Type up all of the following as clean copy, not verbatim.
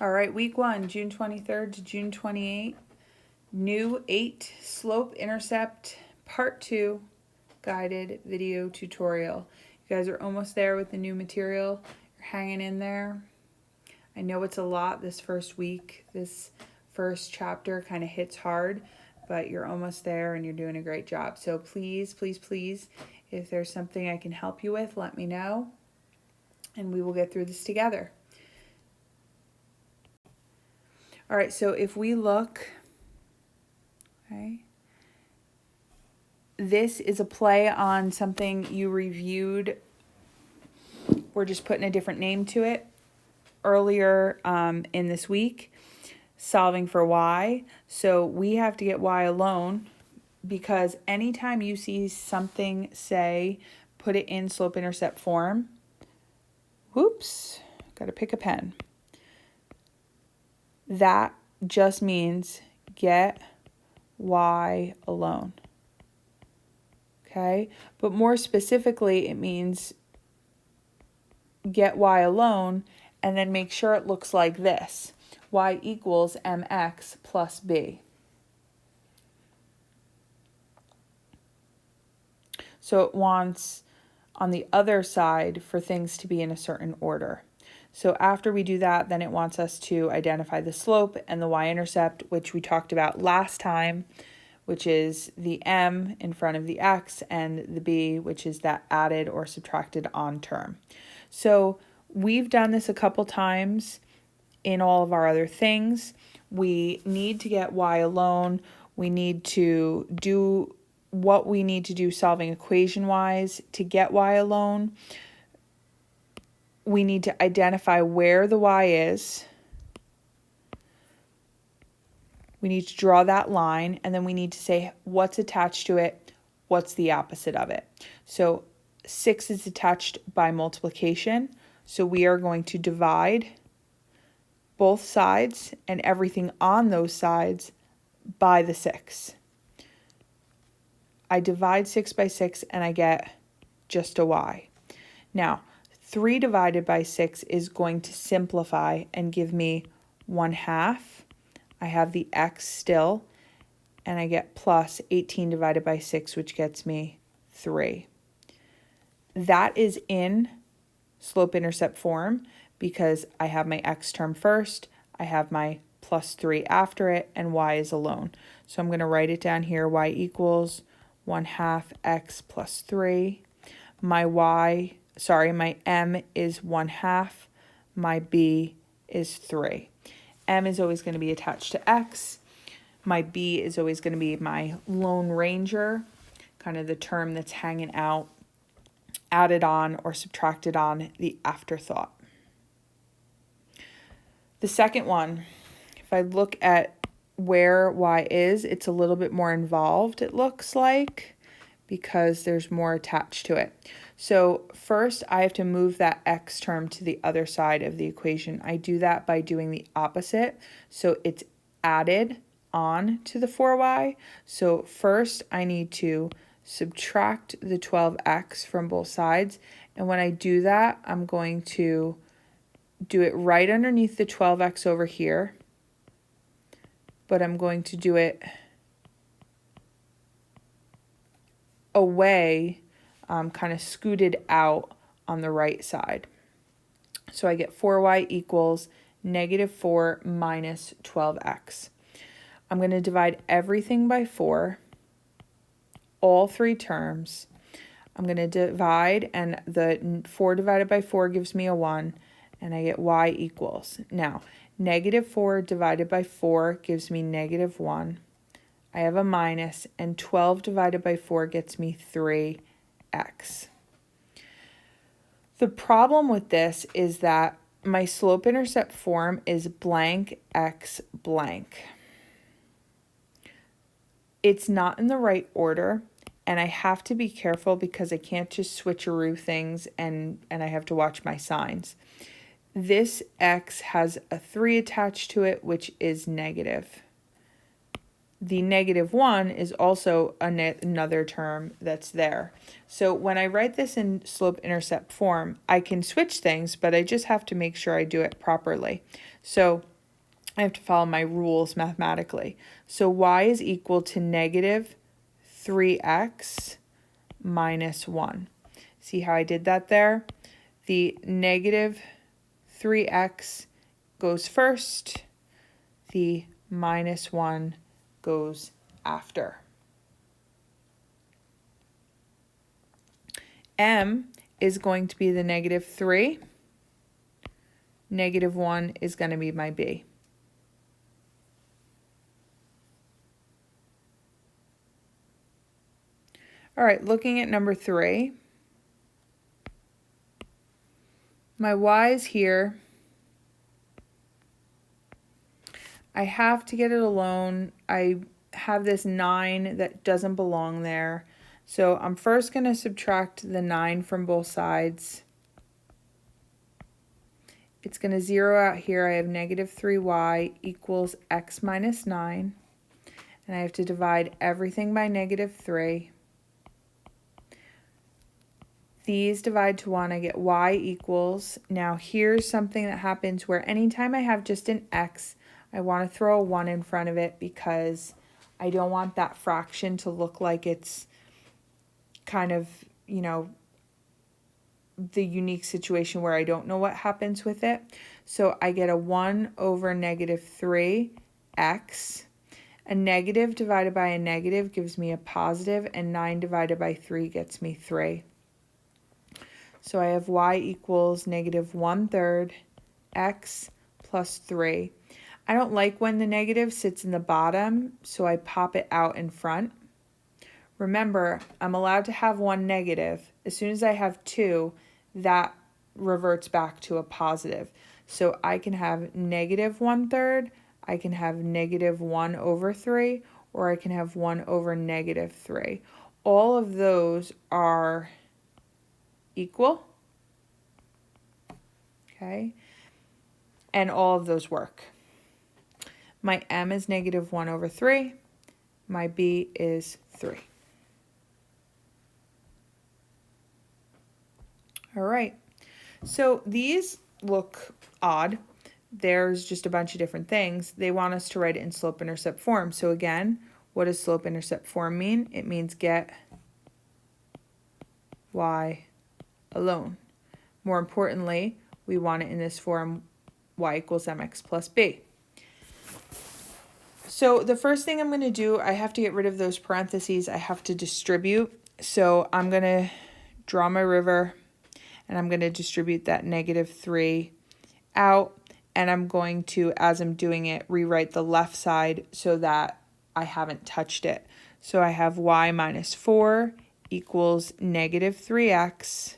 All right, week 1, June 23rd to June 28th. New 8 slope intercept part 2 guided video tutorial. You guys are almost there with the new material. You're hanging in there. I know it's a lot this first week. This first chapter kind of hits hard, but you're almost there and you're doing a great job. So please, please, please, if there's something I can help you with, let me know and we will get through this together. All right, so if we look, okay, this is a play on something you reviewed. We're just putting a different name to it earlier in this week, solving for y. So we have to get y alone because anytime you see something say, put it in slope-intercept form, whoops, gotta pick a pen. That just means get y alone, okay? But more specifically, it means get y alone and then make sure it looks like this. Y equals mx plus b. So it wants on the other side for things to be in a certain order. So after we do that, then it wants us to identify the slope and the y-intercept, which we talked about last time, which is the m in front of the x, and the b, which is that added or subtracted on term. So we've done this a couple times in all of our other things. We need to get y alone. We need to do what we need to do solving equation-wise to get y alone. We need to identify where the y is. We need to draw that line, and then we need to say what's attached to it, what's the opposite of it. So 6 is attached by multiplication, so we are going to divide both sides and everything on those sides by the 6. I divide 6 by 6 and I get just a y. Now, 3 divided by 6 is going to simplify and give me 1/2. I have the x still, and I get plus 18 divided by 6, which gets me 3. That is in slope-intercept form because I have my x term first, I have my plus 3 after it, and y is alone. So I'm going to write it down here, y equals 1/2 x plus 3. My m is 1/2, my b is 3. M is always going to be attached to x. My b is always going to be my lone ranger, kind of the term that's hanging out, added on or subtracted on, the afterthought. The second one, if I look at where y is, it's a little bit more involved, it looks like, because there's more attached to it. So first I have to move that x term to the other side of the equation. I do that by doing the opposite. So it's added on to the 4y. So first I need to subtract the 12x from both sides. And when I do that, I'm going to do it right underneath the 12x over here. But I'm going to do it away, kind of scooted out on the right side. So I get 4y equals -4 minus 12x. I'm going to divide everything by 4, all 3 terms. I'm going to divide, and the 4 divided by 4 gives me a 1, and I get y equals. Now, -4 divided by 4 gives me -1. I have a minus, and 12 divided by 4 gets me 3x. The problem with this is that my slope-intercept form is blank x blank. It's not in the right order, and I have to be careful because I can't just switcheroo things, and I have to watch my signs. This x has a 3 attached to it, which is negative. The -1 is also another term that's there. So when I write this in slope-intercept form, I can switch things, but I just have to make sure I do it properly. So I have to follow my rules mathematically. So y is equal to negative 3x minus 1. See how I did that there? The negative 3x goes first. The minus 1 goes after. M is going to be the negative 3. Negative 1 is going to be my B. All right, looking at number 3. My y's here. I have to get it alone. I have this 9 that doesn't belong there. So I'm first going to subtract the 9 from both sides. It's going to zero out here. I have negative 3y equals x minus 9. And I have to divide everything by negative 3. These divide to 1, I get y equals. Now here's something that happens where anytime I have just an x, I want to throw a 1 in front of it because I don't want that fraction to look like it's kind of, you know, the unique situation where I don't know what happens with it. So I get a 1 over negative 3x. A negative divided by a negative gives me a positive, and 9 divided by 3 gets me 3. So I have y equals negative 1/3 x plus 3. I don't like when the negative sits in the bottom, so I pop it out in front. Remember, I'm allowed to have one negative. As soon as I have 2, that reverts back to a positive. So I can have negative 1/3, I can have negative 1/3, or I can have 1 over negative 3. All of those are equal, okay, and all of those work. My m is negative 1/3, my b is 3. All right, so these look odd. There's just a bunch of different things. They want us to write it in slope-intercept form. So again, what does slope-intercept form mean? It means get y alone. More importantly, we want it in this form, y equals mx plus b. So the first thing I'm going to do, I have to get rid of those parentheses. I have to distribute. So I'm going to draw my river, and I'm going to distribute that negative 3 out. And I'm going to, as I'm doing it, rewrite the left side so that I haven't touched it. So I have y minus 4 equals negative 3x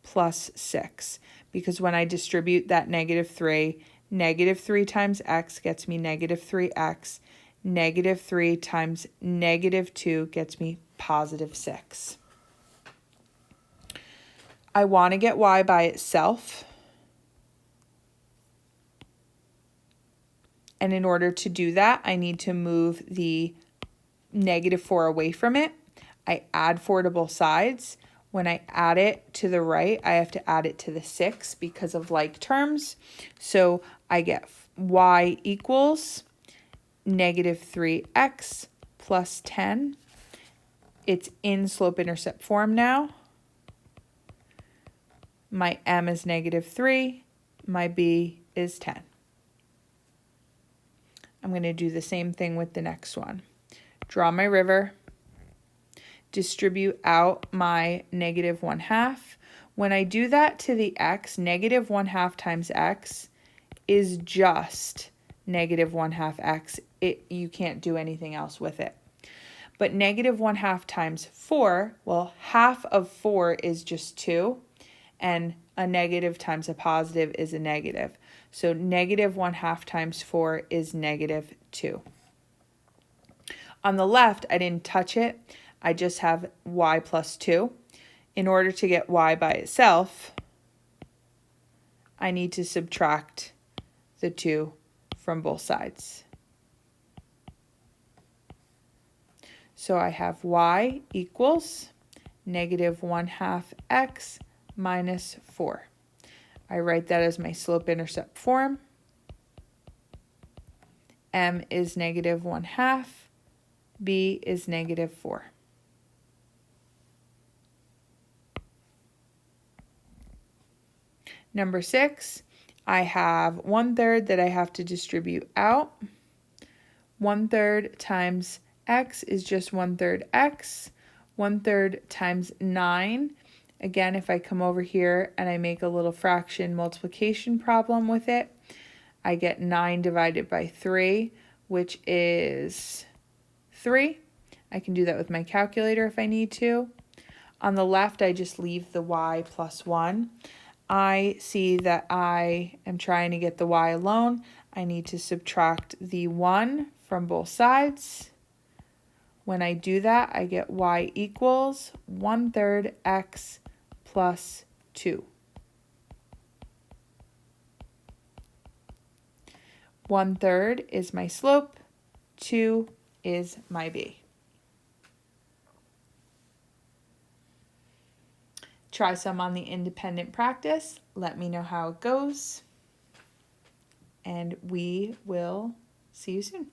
plus 6. Because when I distribute that negative 3 times x gets me negative 3x. Negative 3 times negative 2 gets me positive 6. I want to get y by itself. And in order to do that, I need to move the negative 4 away from it. I add 4 to both sides. When I add it to the right, I have to add it to the 6 because of like terms. So I get y equals negative 3x plus 10. It's in slope-intercept form now. My m is negative 3. My b is 10. I'm going to do the same thing with the next one. Draw my river. Distribute out my negative 1/2. When I do that to the x, negative 1/2 times x is just negative 1/2 x. You can't do anything else with it. But negative 1/2 times 4, well, half of 4 is just 2, and a negative times a positive is a negative. So negative 1/2 times 4 is negative 2. On the left, I didn't touch it. I just have y plus 2. In order to get y by itself, I need to subtract the 2 from both sides. So I have y equals negative 1/2 x minus 4. I write that as my slope-intercept form. M is negative 1/2, B is negative 4. Number 6, I have 1/3 that I have to distribute out. 1/3 times x is just 1/3 x. 1/3 times 9. Again, if I come over here and I make a little fraction multiplication problem with it, I get 9 divided by 3, which is 3. I can do that with my calculator if I need to. On the left, I just leave the y plus 1. I see that I am trying to get the y alone. I need to subtract the 1 from both sides. When I do that, I get y equals 1/3 x plus 2. 1/3 is my slope, 2 is my b. Try some on the independent practice. Let me know how it goes. And we will see you soon.